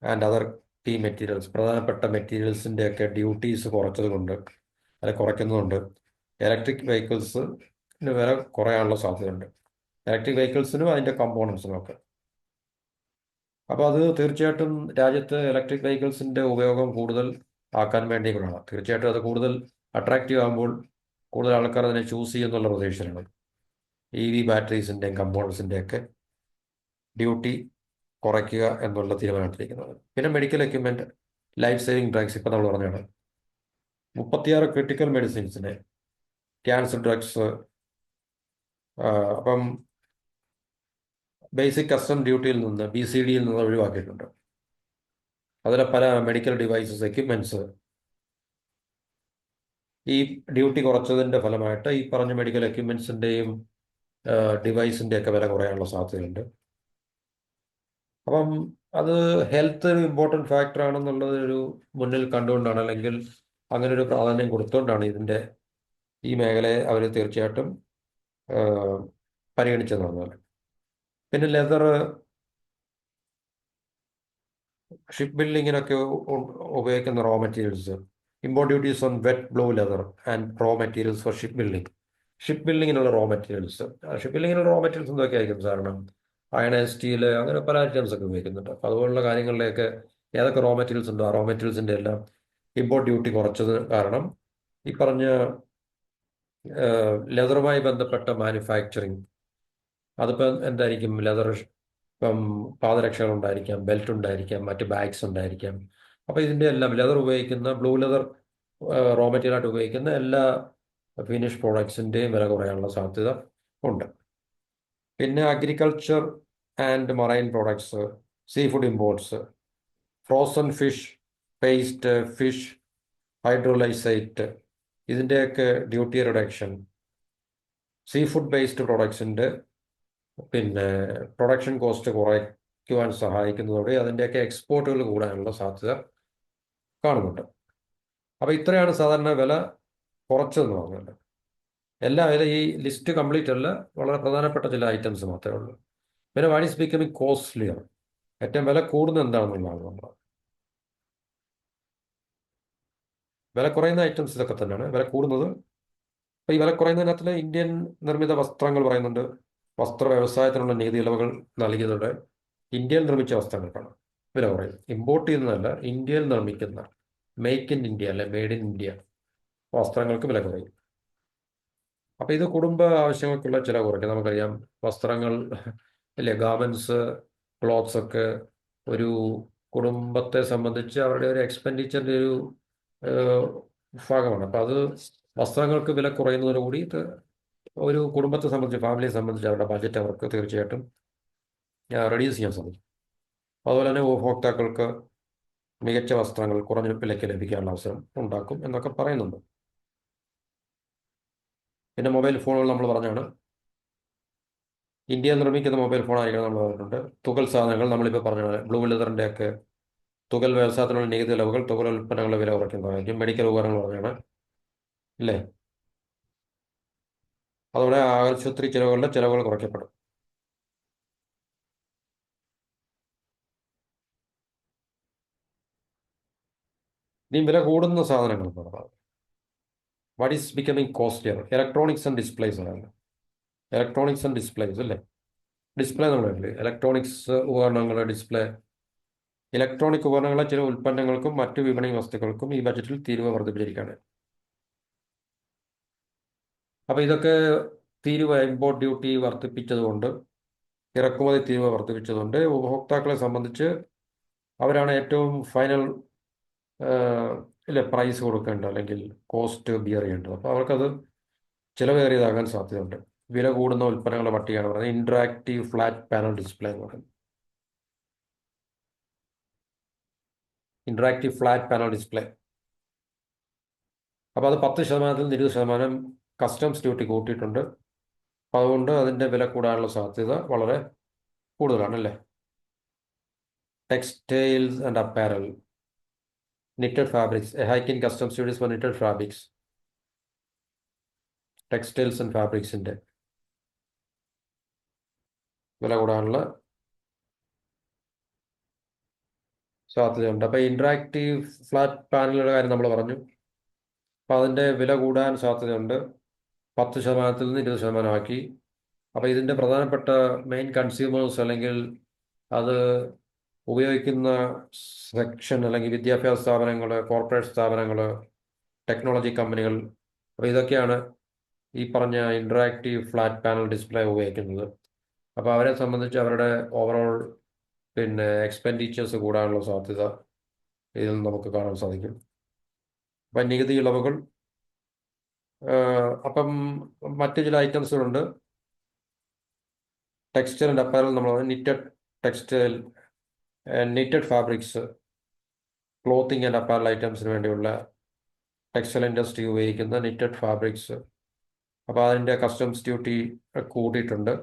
Speaker 1: and other key materials, പ്രധാനപ്പെട്ട മെറ്റീരിയൽസിൻ്റെയൊക്കെ ഡ്യൂട്ടീസ് കുറയ്ക്കുന്നതുകൊണ്ട് ഇലക്ട്രിക് വെഹിക്കിൾസിന് വില കുറയാനുള്ള സാധ്യതയുണ്ട്. ഇലക്ട്രിക് വെഹിക്കിൾസിനും അതിൻ്റെ കമ്പോണൻസിനും ഒക്കെ. അപ്പോൾ അത് തീർച്ചയായിട്ടും രാജ്യത്ത് ഇലക്ട്രിക് വെഹിക്കിൾസിൻ്റെ ഉപയോഗം കൂടുതൽ ആക്കാൻ വേണ്ടി കൂടാണ്. തീർച്ചയായിട്ടും അത് കൂടുതൽ അട്രാക്റ്റീവ് ആകുമ്പോൾ കൂടുതൽ ആൾക്കാർ അതിനെ ചൂസ് ചെയ്യുന്നുള്ള പ്രതീക്ഷയാണ്. EV ബാറ്ററീസിൻ്റെയും കമ്പോണൻസിൻ്റെയൊക്കെ ഡ്യൂട്ടി കുറയ്ക്കുക എന്നുള്ള തീരുമാനത്തിരിക്കുന്നത്. പിന്നെ medical equipment, life saving drugs. ഇപ്പം നമ്മൾ പറഞ്ഞാണ് 36 ക്രിട്ടിക്കൽ മെഡിസിൻസിനെ, ക്യാൻസർ ഡ്രഗ്സ്, അപ്പം ബേസിക് കസ്റ്റം ഡ്യൂട്ടിയിൽ നിന്ന് BCDയിൽ നിന്ന് ഒഴിവാക്കിയിട്ടുണ്ട്. അതിലെ പല മെഡിക്കൽ ഡിവൈസസ്, എക്യുപ്മെൻറ്റ്സ് ഈ ഡ്യൂട്ടി കുറച്ചതിൻ്റെ ഫലമായിട്ട് ഈ പറഞ്ഞ മെഡിക്കൽ എക്യുപ്മെൻറ്റ്സിൻ്റെയും ഡിവൈസിൻ്റെയൊക്കെ വില കുറയാനുള്ള സാധ്യതയുണ്ട്. അപ്പം അത് ഹെൽത്ത് ഒരു ഇമ്പോർട്ടൻറ്റ് ഫാക്ടറാണെന്നുള്ളത് ഒരു മുന്നിൽ കണ്ടുകൊണ്ടാണ്, അല്ലെങ്കിൽ അങ്ങനെ ഒരു പ്രാധാന്യം കൊടുത്തുകൊണ്ടാണ് ഈ മേഖലയെ അവർ തീർച്ചയായിട്ടും പരിഗണിച്ചെന്ന് പറഞ്ഞാൽ. പിന്നെ ലെതർ, ഷിപ്പ് ബിൽഡിങ്ങിനൊക്കെ ഉപയോഗിക്കുന്ന raw materials, import duties on wet blue leather and raw materials for ship building. Ship ബിൽഡിങ്ങിനുള്ള റോ മെറ്റീരിയൽസ്. ഷിപ്പ് ബിൽഡിങ്ങിനുള്ള റോ മെറ്റീരിയൽസ് എന്തൊക്കെ ആയിരിക്കും സാധാരണ? അയൺ, സ്റ്റീല്, അങ്ങനെ പല ഐറ്റംസ് ഒക്കെ ഉപയോഗിക്കുന്നുണ്ട്. അപ്പോൾ അതുപോലുള്ള കാര്യങ്ങളിലേക്ക് ഏതൊക്കെ റോ മെറ്റീരിയൽസ് ഉണ്ടോ ആ റോ മെറ്റീരിയൽസിൻ്റെ എല്ലാം ഇമ്പോർട്ട് ഡ്യൂട്ടി കുറച്ചത് കാരണം ഈ പറഞ്ഞ ലെതറുമായി ബന്ധപ്പെട്ട മാനുഫാക്ചറിങ്, അതിപ്പം എന്തായിരിക്കും? ലെതർ, ഇപ്പം പാദരക്ഷകൾ ഉണ്ടായിരിക്കാം, ബെൽറ്റ് ഉണ്ടായിരിക്കാം, മറ്റ് ബാഗ്സ് ഉണ്ടായിരിക്കാം. അപ്പോൾ ഇതിൻ്റെ എല്ലാം ലെതർ ഉപയോഗിക്കുന്ന, ബ്ലൂ ലെതർ റോ മെറ്റീരിയലായിട്ട് ഉപയോഗിക്കുന്ന എല്ലാ ഫിനിഷ് പ്രോഡക്ട്സിൻ്റെയും വില കുറയാനുള്ള സാധ്യത ഉണ്ട്. പിന്നെ agriculture and marine products, seafood imports, frozen fish, paste fish, hydrolysate, ഇതിൻ്റെയൊക്കെ duty reduction seafood based പ്രോഡക്ട്സിൻ്റെ പിന്നെ പ്രൊഡക്ഷൻ കോസ്റ്റ് കുറയ്ക്കുവാൻ സഹായിക്കുന്നതോടെ അതിൻ്റെയൊക്കെ എക്സ്പോർട്ടുകൾ കൂടാനുള്ള സാധ്യത കാണുന്നുണ്ട്. അപ്പോൾ ഇത്രയാണ് സാധാരണ വില കുറച്ചതെന്ന് പറഞ്ഞത്. എല്ലാ വില ഈ ലിസ്റ്റ് കംപ്ലീറ്റ് അല്ല, വളരെ പ്രധാനപ്പെട്ട ചില ഐറ്റംസ് മാത്രമേ ഉള്ളൂ. പിന്നെ വാട്ട് ഈസ് ബിക്കമിങ് കോസ്റ്റ്ലിയർ, ഏറ്റവും വില കൂടുന്നത് എന്താണെന്നുള്ളതാണ് നമ്മൾ. വില കുറയുന്ന ഐറ്റംസ് ഇതൊക്കെ തന്നെയാണ്. വില കൂടുന്നത്, അപ്പോൾ ഈ വില കുറയുന്നതിനകത്തിൽ ഇന്ത്യൻ നിർമ്മിത വസ്ത്രങ്ങൾ പറയുന്നുണ്ട്. വസ്ത്ര വ്യവസായത്തിനുള്ള നികുതി ഇളവുകൾ നൽകിയതോടെ ഇന്ത്യയിൽ നിർമ്മിച്ച വസ്ത്രങ്ങൾക്കാണ് വില കുറയുന്നത്. ഇമ്പോർട്ട് ചെയ്യുന്നതല്ല, ഇന്ത്യയിൽ നിർമ്മിക്കുന്ന മേക്ക് ഇൻ ഇന്ത്യ അല്ലെ മെയ്ഡ് ഇൻ ഇന്ത്യ വസ്ത്രങ്ങൾക്ക് വില കുറയും. അപ്പോൾ ഇത് കുടുംബ ആവശ്യങ്ങൾക്കുള്ള ചിലവ് കുറയ്ക്കും. നമുക്കറിയാം വസ്ത്രങ്ങൾ അല്ലേ, ഗാർമെൻറ്റ്സ്, ക്ലോത്ത്സ് ഒക്കെ ഒരു കുടുംബത്തെ സംബന്ധിച്ച് അവരുടെ ഒരു എക്സ്പെൻഡിച്ചറിൻ്റെ ഒരു ഭാഗമാണ്. അപ്പോൾ അത് വസ്ത്രങ്ങൾക്ക് വില കുറയുന്നതോടുകൂടി ഇത് ഒരു കുടുംബത്തെ സംബന്ധിച്ച്, ഫാമിലിയെ സംബന്ധിച്ച് അവരുടെ ബഡ്ജറ്റ് അവർക്ക് തീർച്ചയായിട്ടും റെഡ്യൂസ് ചെയ്യാൻ സാധിക്കും. അതുപോലെ തന്നെ ഉപഭോക്താക്കൾക്ക് മികച്ച വസ്ത്രങ്ങൾ കുറഞ്ഞ വിലയ്ക്ക് ലഭിക്കാനുള്ള അവസരം ഉണ്ടാക്കും എന്നൊക്കെ പറയുന്നുണ്ട്. പിന്നെ മൊബൈൽ ഫോണുകൾ നമ്മൾ പറഞ്ഞാണ്, ഇന്ത്യയിൽ നിർമ്മിക്കുന്ന മൊബൈൽ ഫോൺ ആയിരിക്കണം നമ്മൾ പറഞ്ഞിട്ടുണ്ട്. തുകൽ സാധനങ്ങൾ നമ്മളിപ്പോൾ പറഞ്ഞ ബ്ലൂ ലെതറിൻ്റെ ഒക്കെ തുകൽ വ്യവസായത്തിനുള്ള നികുതി ഇളവുകൾ തുകൽ ഉൽപ്പന്നങ്ങളുടെ വില കുറയ്ക്കുന്നതായിരിക്കും. മെഡിക്കൽ ഉപകരണങ്ങൾ പറഞ്ഞാണ് അല്ലേ, അതോടെ ആശുപത്രി ചിലവുകളുടെ ചിലവുകൾ കുറയ്ക്കപ്പെടും. ഇനി വില കൂടുന്ന സാധനങ്ങൾ എന്ന് പറഞ്ഞാൽ what is becoming costlier? Electronics and displays ആണ്. ഇലക്ട്രോണിക്സ് ആൻഡ് ഡിസ്പ്ലേസ് അല്ലേ, ഡിസ്പ്ലേ നമ്മൾ കണ്ടില്ലേ, ഇലക്ട്രോണിക്സ് ഉപകരണങ്ങൾ, ഡിസ്പ്ലേ. ഇലക്ട്രോണിക് ഉപകരണങ്ങളെ ചില ഉൽപ്പന്നങ്ങൾക്കും മറ്റു വിപണി വസ്തുക്കൾക്കും ഈ ബജറ്റിൽ തീരുവ വർദ്ധിപ്പിച്ചിരിക്കുകയാണ്. അപ്പോൾ ഇതൊക്കെ തീരുവ, ഇമ്പോർട്ട് ഡ്യൂട്ടി വർദ്ധിപ്പിച്ചതുകൊണ്ട്, ഇറക്കുമതി തീരുവ വർദ്ധിപ്പിച്ചതുകൊണ്ട് ഉപഭോക്താക്കളെ സംബന്ധിച്ച് അവരാണ് ഏറ്റവും ഫൈനൽ ഇല്ല പ്രൈസ് കൊടുക്കേണ്ടത് അല്ലെങ്കിൽ കോസ്റ്റ് ബിയർ ചെയ്യേണ്ടത്. അപ്പോൾ അവർക്കത് ചിലവേറിയതാകാൻ സാധ്യതയുണ്ട്. വില കൂടുന്ന ഉൽപ്പന്നങ്ങളുടെ പട്ടികയാണ് പറയുന്നത് ഇൻട്രാക്റ്റീവ് ഫ്ലാറ്റ് പാനൽ ഡിസ്പ്ലേ എന്ന് പറയുന്നത്. ഇൻട്രാക്റ്റീവ് ഫ്ലാറ്റ് പാനൽ ഡിസ്പ്ലേ, അപ്പോൾ അത് 10% 20% കസ്റ്റംസ് ഡ്യൂട്ടി കൂട്ടിയിട്ടുണ്ട്. അപ്പോൾ അതുകൊണ്ട് അതിൻ്റെ വില കൂടാനുള്ള സാധ്യത വളരെ കൂടുതലാണ് അല്ലേ. Textiles and apparel, knitted fabrics, a hike in customs duties for knitted fabrics, textiles and ഫാബ്രിക്സിൻ്റെ വില കൂടാനുള്ള സാധ്യതയുണ്ട്. അപ്പോൾ ഇൻട്രാക്റ്റീവ് ഫ്ലാറ്റ് പാനലുകളുടെ കാര്യം നമ്മൾ പറഞ്ഞു. അപ്പോൾ അതിൻ്റെ വില കൂടാൻ സാധ്യതയുണ്ട്. 10% 20% ആക്കി. അപ്പോൾ ഇതിൻ്റെ പ്രധാനപ്പെട്ട മെയിൻ കൺസ്യൂമേഴ്സ് അല്ലെങ്കിൽ അത് ഉപയോഗിക്കുന്ന സെക്ഷൻ അല്ലെങ്കിൽ വിദ്യാഭ്യാസ സ്ഥാപനങ്ങൾ, കോർപ്പറേറ്റ് സ്ഥാപനങ്ങൾ, ടെക്നോളജി കമ്പനികൾ, അപ്പോൾ ഇതൊക്കെയാണ് ഈ പറഞ്ഞ ഇൻട്രാക്റ്റീവ് ഫ്ലാറ്റ് പാനൽ ഡിസ്പ്ലേ ഉപയോഗിക്കുന്നത്. അപ്പോൾ അവരെ സംബന്ധിച്ച് അവരുടെ ഓവറോൾ പിന്നെ എക്സ്പെൻഡിച്ചേഴ്സ് കൂടാനുള്ള സാധ്യത ഇതിൽ നിന്ന് നമുക്ക് കാണാൻ സാധിക്കും. അപ്പം നികുതി ഇളവുകൾ, അപ്പം മറ്റ് ചില ഐറ്റംസുകളുണ്ട്. ടെക്സ്റ്റൈൽ ആൻഡ് അപ്പാരൽ നമ്മൾ knitted textile, knitted fabrics, clothing and apparel ഐറ്റംസിന് വേണ്ടിയുള്ള ടെക്സ്റ്റൈൽ ഇൻഡസ്ട്രി ഉപയോഗിക്കുന്ന നിറ്റഡ് ഫാബ്രിക്സ്, അപ്പോൾ അതിൻ്റെ കസ്റ്റംസ് ഡ്യൂട്ടി കൂട്ടിയിട്ടുണ്ട്.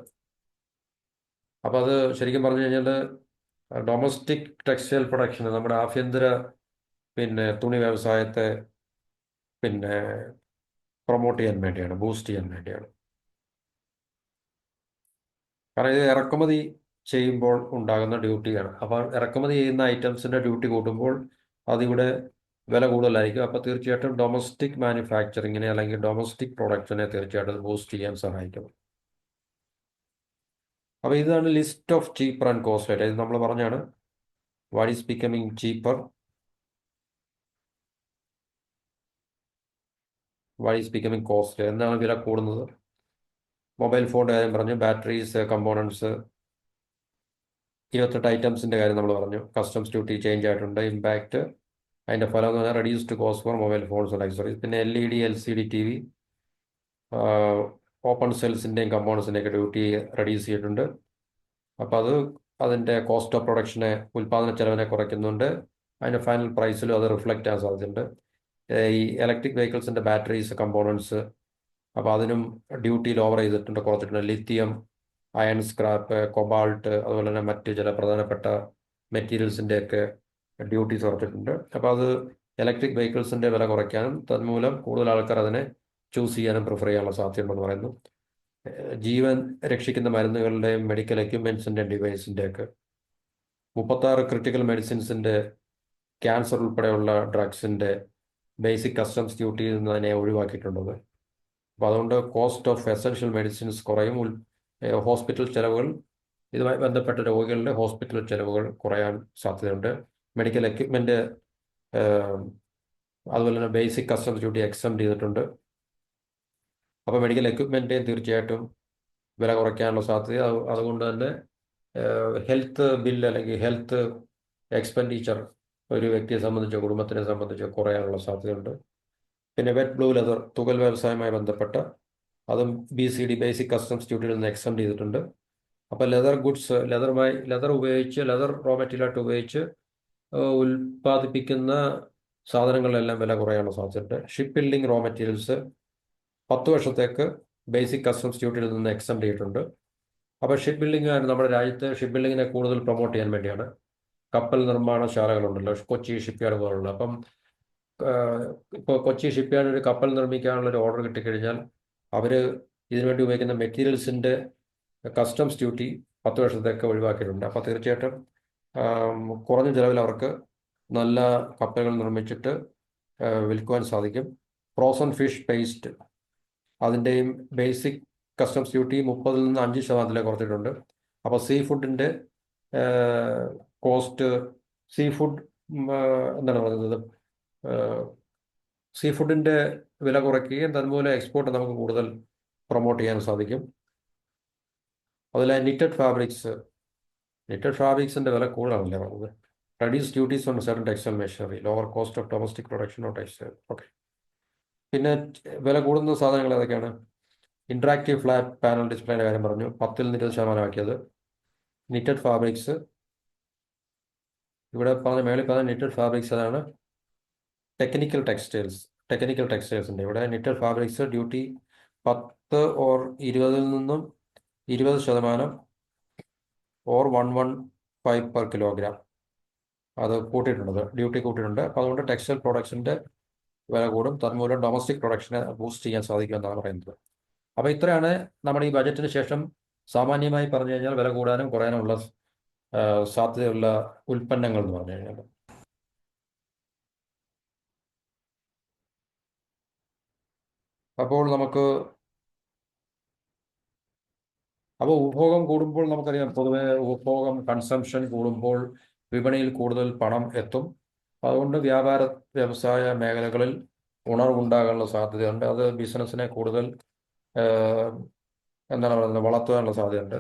Speaker 1: അപ്പോൾ അത് ശരിക്കും പറഞ്ഞു കഴിഞ്ഞാൽ ഡൊമസ്റ്റിക് ടെക്സ്റ്റൈൽ പ്രൊഡക്ഷൻ, നമ്മുടെ ആഭ്യന്തര പിന്നെ തുണി വ്യവസായത്തെ പിന്നെ പ്രൊമോട്ട് ചെയ്യാൻ വേണ്ടിയാണ്, ബൂസ്റ്റ് ചെയ്യാൻ വേണ്ടിയാണ്. കാരണം ഇത് ഇറക്കുമതി ചെയ്യുമ്പോൾ ഉണ്ടാകുന്ന ഡ്യൂട്ടിയാണ്. അപ്പോൾ ഇറക്കുമതി ചെയ്യുന്ന ഐറ്റംസിൻ്റെ ഡ്യൂട്ടി കൂട്ടുമ്പോൾ അതിവിടെ വില കൂടുതലായിരിക്കും. അപ്പോൾ തീർച്ചയായിട്ടും ഡൊമസ്റ്റിക് മാനുഫാക്ചറിങ്ങിനെ അല്ലെങ്കിൽ ഡൊമസ്റ്റിക് പ്രൊഡക്ഷനെ തീർച്ചയായിട്ടും ബൂസ്റ്റ് ചെയ്യാൻ സഹായിക്കും. അപ്പോൾ ഇതാണ് list of cheaper and costly. ഇത് നമ്മൾ പറഞ്ഞാണ് what is becoming cheaper, what is becoming costly, എന്താണ് വില കൂടുന്നത്. മൊബൈൽ ഫോണിൻ്റെ കാര്യം പറഞ്ഞു, ബാറ്ററീസ്, കമ്പോണൻസ്, 28 ഐറ്റംസിൻ്റെ കാര്യം നമ്മൾ പറഞ്ഞു. കസ്റ്റംസ് ഡ്യൂട്ടി ചേഞ്ച് ആയിട്ടുണ്ട്. ഇമ്പാക്റ്റ് അതിൻ്റെ ഫലം എന്ന് പറഞ്ഞാൽ reduced cost for mobile phones and accessories. പിന്നെ LED, LCD TV, ഓപ്പൺ സെൽസിൻ്റെയും കമ്പോണൻസിൻ്റെയൊക്കെ ഡ്യൂട്ടി റെഡ്യൂസ് ചെയ്തിട്ടുണ്ട്. അപ്പോൾ അത് അതിൻ്റെ കോസ്റ്റ് ഓഫ് പ്രൊഡക്ഷനെ, ഉൽപ്പാദന ചെലവിനെ കുറയ്ക്കുന്നുണ്ട്. അതിൻ്റെ ഫൈനൽ പ്രൈസിലും അത് റിഫ്ലക്റ്റ് ചെയ്യാൻ സാധ്യതയുണ്ട്. ഈ ഇലക്ട്രിക് വെഹിക്കിൾസിൻ്റെ ബാറ്ററീസ്, കമ്പോണൻസ്, അപ്പോൾ അതിനും ഡ്യൂട്ടി ലോവർ ചെയ്തിട്ടുണ്ട്, കുറച്ചിട്ടുണ്ട്. ലിത്തിയം, അയൺ സ്ക്രാപ്പ്, കൊബാൾട്ട്, അതുപോലെ തന്നെ മറ്റ് ചില പ്രധാനപ്പെട്ട മെറ്റീരിയൽസിൻ്റെയൊക്കെ ഡ്യൂട്ടീസ് കുറച്ചിട്ടുണ്ട്. അപ്പോൾ അത് ഇലക്ട്രിക് വെഹിക്കിൾസിൻ്റെ വില കുറയ്ക്കാനും തന്മൂലം കൂടുതൽ ആൾക്കാർ അതിനെ ചൂസ് ചെയ്യാനും പ്രിഫർ ചെയ്യാനുള്ള സാധ്യതയുണ്ടെന്ന് പറയുന്നു. ജീവൻ രക്ഷിക്കുന്ന മരുന്നുകളുടെയും മെഡിക്കൽ എക്യുപ്മെൻസിൻ്റെയും ഡിവൈസിൻ്റെയൊക്കെ 36 ക്രിട്ടിക്കൽ മെഡിസിൻസിൻ്റെ, ക്യാൻസർ ഉൾപ്പെടെയുള്ള ഡ്രഗ്സിൻ്റെ ബേസിക് കസ്റ്റംസ് ഡ്യൂട്ടിയിൽ നിന്ന് അതിനെ ഒഴിവാക്കിയിട്ടുള്ളത്. അപ്പോൾ അതുകൊണ്ട് കോസ്റ്റ് ഓഫ് എസൻഷ്യൽ മെഡിസിൻസ് കുറയും. ഹോസ്പിറ്റൽ ചെലവുകൾ, ഇതുമായി ബന്ധപ്പെട്ട രോഗികളുടെ ഹോസ്പിറ്റൽ ചെലവുകൾ കുറയാൻ സാധ്യതയുണ്ട്. മെഡിക്കൽ എക്യുപ്മെൻറ്റ് അതുപോലെ തന്നെ ബേസിക് കസ്റ്റംസ് ഡ്യൂട്ടി എക്സംപ്റ്റ് ചെയ്തിട്ടുണ്ട്. അപ്പോൾ മെഡിക്കൽ എക്യുപ്മെൻറ്റേയും തീർച്ചയായിട്ടും വില കുറയ്ക്കാനുള്ള സാധ്യത. അതുകൊണ്ട് തന്നെ ഹെൽത്ത് ബില്ല് അല്ലെങ്കിൽ ഹെൽത്ത് എക്സ്പെൻഡിച്ചർ ഒരു വ്യക്തിയെ സംബന്ധിച്ചോ കുടുംബത്തിനെ സംബന്ധിച്ചോ കുറയാനുള്ള സാധ്യതയുണ്ട്. പിന്നെ വെറ്റ് ബ്ലൂ ലെതർ, തുകൽ വ്യവസായവുമായി ബന്ധപ്പെട്ട അതും BCD ബേസിക് കസ്റ്റംസ് ഡ്യൂട്ടിയിൽ നിന്ന് എക്സംപ്റ്റ് ചെയ്തിട്ടുണ്ട്. അപ്പോൾ ലെതർ ഗുഡ്സ്, ലെതർ ഉപയോഗിച്ച്, ലെതർ റോ മെറ്റീരിയലായിട്ട് ഉപയോഗിച്ച് ഉൽപ്പാദിപ്പിക്കുന്ന സാധനങ്ങളിലെല്ലാം വില കുറയാനുള്ള സാധ്യതയുണ്ട്. ഷിപ്പ് ബിൽഡിംഗ് റോ മെറ്റീരിയൽസ് 10 വർഷത്തേക്ക് ബേസിക് കസ്റ്റംസ് ഡ്യൂട്ടിയിൽ നിന്ന് എക്സംപ്റ്റ് ചെയ്തിട്ടുണ്ട്. അപ്പോൾ ഷിപ്പ് ബിൽഡിംഗ്, നമ്മുടെ രാജ്യത്ത് ഷിപ്പ് ബിൽഡിങ്ങിനെ കൂടുതൽ പ്രൊമോട്ട് ചെയ്യാൻ വേണ്ടിയാണ്. കപ്പൽ നിർമ്മാണശാലകളുണ്ടല്ലോ, കൊച്ചി ഷിപ്പ്യാർഡ് പോലുള്ള. അപ്പം ഇപ്പോൾ കൊച്ചി ഷിപ്പ്യാർഡ് ഒരു കപ്പൽ നിർമ്മിക്കാനുള്ള ഒരു ഓർഡർ കിട്ടിക്കഴിഞ്ഞാൽ അവർ ഇതിനുവേണ്ടി ഉപയോഗിക്കുന്ന മെറ്റീരിയൽസിൻ്റെ കസ്റ്റംസ് ഡ്യൂട്ടി 10 വർഷത്തേക്ക് ഒഴിവാക്കിയിട്ടുണ്ട്. അപ്പോൾ തീർച്ചയായിട്ടും കുറഞ്ഞ ചിലവിൽ അവർക്ക് നല്ല കപ്പലുകൾ നിർമ്മിച്ചിട്ട് വിൽക്കുവാൻ സാധിക്കും. ഫ്രോസൺ ഫിഷ് പേസ്റ്റ്, അതിൻ്റെയും ബേസിക് കസ്റ്റംസ് ഡ്യൂട്ടി 30-ൽ നിന്ന് 5% കുറച്ചിട്ടുണ്ട്. അപ്പോൾ സീ ഫുഡിൻ്റെ കോസ്റ്റ്, സീ ഫുഡ് എന്താണ് പറയുന്നത്, സീ ഫുഡിൻ്റെ വില കുറയ്ക്കുകയും തന്മൂലം എക്സ്പോർട്ട് നമുക്ക് കൂടുതൽ പ്രൊമോട്ട് ചെയ്യാൻ സാധിക്കും. അതുപോലെ നിറ്റഡ് ഫാബ്രിക്സിൻ്റെ വില കൂടുതലാണല്ലേ പറഞ്ഞത്. Reduce duties on certain textile machinery, lower cost of domestic production of textile. Okay. പിന്നെ വില കൂടുന്ന സാധനങ്ങൾ ഏതൊക്കെയാണ്? ഇൻട്രാക്റ്റീവ് ഫ്ലാറ്റ് പാനൽ ഡിസ്പ്ലേയുടെ കാര്യം പറഞ്ഞു, 10-ൽ നിന്ന് 20% ആക്കിയത്. നിറ്റഡ് ഫാബ്രിക്സ്, ഇവിടെ പറഞ്ഞ മേളിൽ പറഞ്ഞ നിറ്റഡ് ഫാബ്രിക്സ് അതാണ്. ടെക്നിക്കൽ ടെക്സ്റ്റൈൽസിൻ്റെ ഇവിടെ നിറ്റഡ് ഫാബ്രിക്സ് ഡ്യൂട്ടി 10 or 20-ൽ നിന്നും 20% or 115 per kilogram അത് കൂട്ടിയിട്ടുണ്ട്, ഡ്യൂട്ടി കൂട്ടിയിട്ടുണ്ട്. അപ്പോൾ അതുകൊണ്ട് ടെക്സ്റ്റൈൽ പ്രൊഡക്ഷൻ്റെ വില കൂടും, തന്മൂലം ഡൊമസ്റ്റിക് പ്രൊഡക്ഷനെ ബൂസ്റ്റ് ചെയ്യാൻ സാധിക്കുമെന്നാണ് പറയുന്നത്. അപ്പോൾ ഇത്രയാണ് നമ്മുടെ ഈ ബജറ്റിന് ശേഷം സാമാന്യമായി പറഞ്ഞു കഴിഞ്ഞാൽ വില കൂടാനും കുറയാനുമുള്ള സാധ്യതയുള്ള ഉൽപ്പന്നങ്ങൾ എന്ന് പറഞ്ഞു കഴിഞ്ഞാൽ. അപ്പോൾ ഉപഭോഗം കൂടുമ്പോൾ നമുക്കറിയാം, പൊതുവെ ഉപഭോഗം, കൺസംഷൻ കൂടുമ്പോൾ വിപണിയിൽ കൂടുതൽ പണം എത്തും. അതുകൊണ്ട് വ്യവസായ മേഖലകളിൽ ഉണർവുണ്ടാകാനുള്ള സാധ്യതയുണ്ട്. അത് ബിസിനസ്സിനെ കൂടുതൽ എന്താണ് പറയുന്നത്, വളർത്തുവാനുള്ള സാധ്യതയുണ്ട്.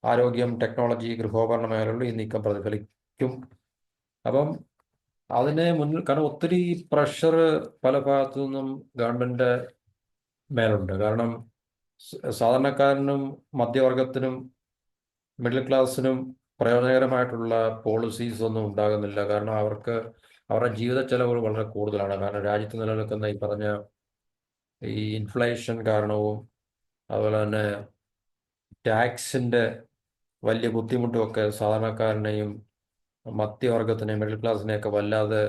Speaker 1: ആരോഗ്യം, ടെക്നോളജി, ഗൃഹോപകരണ മേഖലകളിൽ ഈ നീക്കം പ്രതിഫലിക്കും. അപ്പം അതിനെ മുന്നിൽ, കാരണം ഒത്തിരി പ്രഷർ പല ഭാഗത്തു നിന്നും ഗവൺമെൻറ് മേലുണ്ട്. കാരണം സാധാരണക്കാരനും മധ്യവർഗത്തിനും മിഡിൽ ക്ലാസ്സിനും പ്രയോജനകരമായിട്ടുള്ള പോളിസീസ് ഒന്നും ഉണ്ടാകുന്നില്ല. കാരണം അവരുടെ ജീവിത ചെലവുകൾ വളരെ കൂടുതലാണ്. കാരണം രാജ്യത്ത് നിലനിൽക്കുന്ന ഈ പറഞ്ഞ ഈ ഇൻഫ്ലേഷൻ കാരണവും അതുപോലെ തന്നെ ടാക്സിൻ്റെ വലിയ ബുദ്ധിമുട്ടുമൊക്കെ സാധാരണക്കാരനെയും മധ്യവർഗത്തിനെയും മിഡിൽ ക്ലാസ്സിനെയൊക്കെ വല്ലാതെ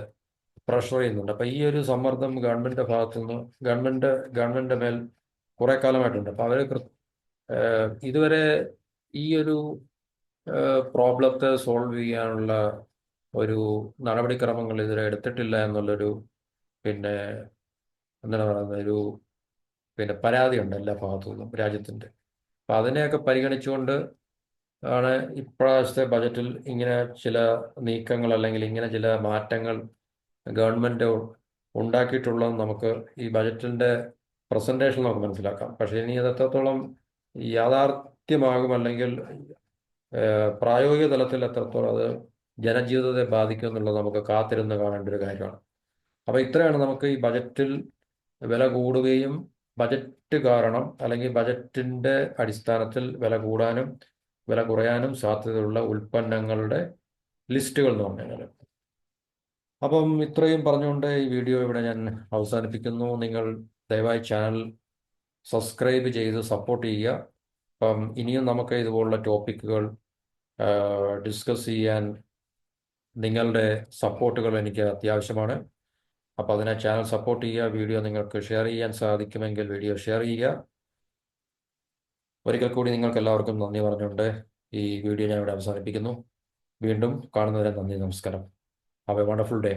Speaker 1: പ്രഷർ ചെയ്യുന്നുണ്ട്. അപ്പം ഈ ഒരു സമ്മർദ്ദം ഗവൺമെൻറ്റിൻ്റെ ഭാഗത്തുനിന്ന് ഗവൺമെൻറ്റിൻ്റെ മേൽ കുറേ കാലമായിട്ടുണ്ട്. അപ്പോൾ അവർ ഇതുവരെ ഈ ഒരു പ്രോബ്ലത്തെ സോൾവ് ചെയ്യാനുള്ള ഒരു നടപടിക്രമങ്ങൾ ഇതുവരെ എടുത്തിട്ടില്ല എന്നുള്ളൊരു പിന്നെ എന്താണ് പറയുന്നത് പരാതിയുണ്ട് എല്ലാ ഭാഗത്തു നിന്നും രാജ്യത്തിൻ്റെ. അപ്പം അതിനെയൊക്കെ പരിഗണിച്ചുകൊണ്ട് ആണ് ഇപ്രാവശ്യത്തെ ബജറ്റിൽ ഇങ്ങനെ ചില നീക്കങ്ങൾ അല്ലെങ്കിൽ ഇങ്ങനെ ചില മാറ്റങ്ങൾ ഗവൺമെൻറ് ഉണ്ടാക്കിയിട്ടുള്ളത് നമുക്ക് ഈ ബജറ്റിൻ്റെ പ്രസൻറ്റേഷൻ നമുക്ക് മനസ്സിലാക്കാം. പക്ഷേ ഇനി അത് എത്രത്തോളം യാഥാർത്ഥ്യമാകും അല്ലെങ്കിൽ പ്രായോഗിക തലത്തിൽ എത്രത്തോളം അത് ജനജീവിതത്തെ ബാധിക്കും എന്നുള്ളത് നമുക്ക് കാത്തിരുന്ന് കാണേണ്ട ഒരു കാര്യമാണ്. അപ്പോൾ ഇത്രയാണ് നമുക്ക് ഈ ബജറ്റിൽ വില കൂടുകയും ബജറ്റ് കാരണം അല്ലെങ്കിൽ ബജറ്റിൻ്റെ അടിസ്ഥാനത്തിൽ വില കൂടാനും വില കുറയാനും സാധ്യതയുള്ള ഉൽപ്പന്നങ്ങളുടെ ലിസ്റ്റുകൾ എന്ന് പറഞ്ഞാൽ. അപ്പം ഇത്രയും പറഞ്ഞുകൊണ്ട് ഈ വീഡിയോ ഇവിടെ ഞാൻ അവസാനിപ്പിക്കുന്നു. നിങ്ങൾ ദയവായി ചാനൽ സബ്സ്ക്രൈബ് ചെയ്ത് സപ്പോർട്ട് ചെയ്യുക. അപ്പം ഇനിയും നമുക്ക് ഇതുപോലുള്ള ടോപ്പിക്കുകൾ ഡിസ്കസ് ചെയ്യാൻ നിങ്ങളുടെ സപ്പോർട്ടുകൾ എനിക്ക് അത്യാവശ്യമാണ്. അപ്പോൾ അതിനെ ചാനൽ സപ്പോർട്ട് ചെയ്യുക. വീഡിയോ നിങ്ങൾക്ക് ഷെയർ ചെയ്യാൻ സാധിക്കുമെങ്കിൽ വീഡിയോ ഷെയർ ചെയ്യുക. ഒരിക്കൽ കൂടി നിങ്ങൾക്ക് എല്ലാവർക്കും നന്ദി പറഞ്ഞുകൊണ്ട് ഈ വീഡിയോ ഞാൻ ഇവിടെ അവസാനിപ്പിക്കുന്നു. വീണ്ടും കാണുന്നവരെ നന്ദി, നമസ്കാരം. Have A wonderful day.